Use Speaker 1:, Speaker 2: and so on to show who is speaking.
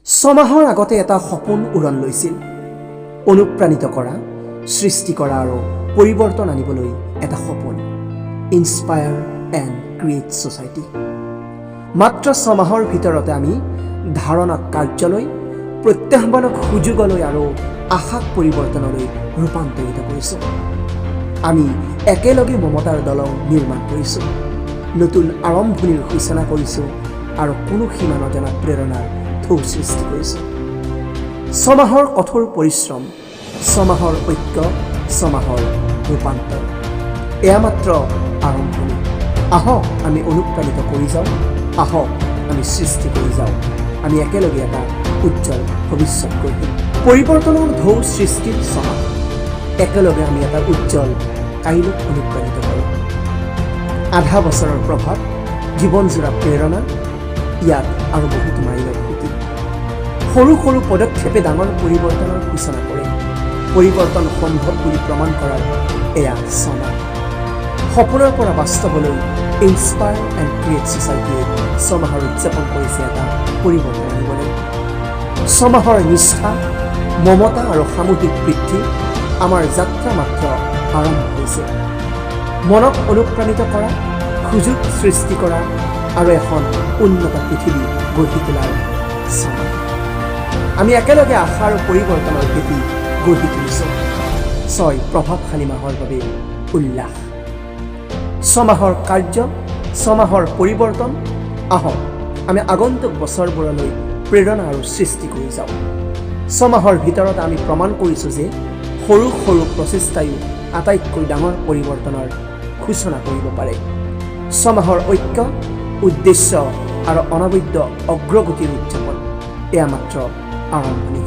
Speaker 1: ছমাহৰ আগতে এটা সপোন উৰণ লৈছিল, অনুপ্ৰাণিত কৰা, সৃষ্টি কৰা আৰু পৰিৱৰ্তন আনিবলৈ এটা সপোন, ইনস্পায়াৰ এণ্ড ক্ৰিয়েট ছ'চাইটি। মাত্ৰ ছমাহৰ ভিতৰতে আমি ধাৰণাক কাৰ্যলৈ, প্ৰত্যাহ্বানক সুযোগলৈ আৰু আশাক পৰিৱৰ্তনলৈ ৰূপান্তৰিত কৰিছোঁ। আমি একেলগে মমতাৰ দলং নিৰ্মাণ কৰিছোঁ, নতুন আৰম্ভণিৰ সূচনা কৰিছোঁ আৰু কোনো সীমা নজনা প্ৰেৰণাৰ ঢৌ সৃষ্টি কৰিছোঁ। ছমাহৰ কঠোৰ পৰিশ্ৰম, ছমাহৰ ঐক্য, ছমাহৰ ৰূপান্তৰ, এয়া মাত্ৰ আৰম্ভণি। আহক আমি অনুপ্ৰাণিত কৰি যাওঁ, আহক আমি সৃষ্টি কৰি যাওঁ, আমি একেলগে এটা উজ্জ্বল ভৱিষ্যত গঢ়িম। পৰিৱৰ্তনৰ ঢৌ সৃষ্টিৰ ছমাহ, একেলগে আমি এটা উজ্জ্বল কাইলৈক অনুপ্ৰাণিত কৰোঁ। আধা বছৰৰ প্ৰভাৱ, জীৱনজোৰা প্ৰেৰণা, ইয়াত আৰু বহুত মাইলৰ খুঁটি। সৰু সৰু পদক্ষেপে ডাঙৰ পৰিৱৰ্তনৰ সূচনা কৰে। পৰিৱৰ্তন সম্ভৱ বুলি প্ৰমাণ কৰাৰ এয়া ছমাহ। সপোনৰ পৰা বাস্তৱলৈ ইনস্পায়াৰ এণ্ড ক্ৰিয়েট ছ'চাইটিয়ে ছমাহৰ উদযাপন কৰিছে এটা পৰিৱৰ্তন আনিবলৈ। ছমাহৰ নিষ্ঠা, মমতা আৰু সামূহিক বৃদ্ধি, আমাৰ যাত্ৰা মাত্ৰ আৰম্ভ হৈছে। মনক অনুপ্ৰাণিত কৰা, সুযোগ সৃষ্টি কৰা আৰু এখন উন্নত পৃথিৱী গঢ়ি তোলাৰ ছমাহ। আমি একেলগে আশা আৰু পৰিৱৰ্তনৰ ভেটি গঢ়ি তুলিছোঁ। 6 প্ৰভাৱশালী মাহৰ বাবে উল্লাস। ছমাহৰ কাৰ্য, ছমাহৰ পৰিৱৰ্তন, আহক আমি আগন্তুক বছৰবোৰলৈ প্ৰেৰণা আৰু সৃষ্টি কৰি যাওঁ। ছমাহৰ ভিতৰত আমি প্ৰমাণ কৰিছোঁ যে সৰু সৰু প্ৰচেষ্টায়ো আটাইতকৈ ডাঙৰ পৰিৱৰ্তনৰ সূচনা কৰিব পাৰে। ছমাহৰ ঐক্য, উদ্দেশ্য আৰু অনবদ্য অগ্ৰগতিৰ উদযাপন, এয়া মাত্ৰ আৰম্ভণি।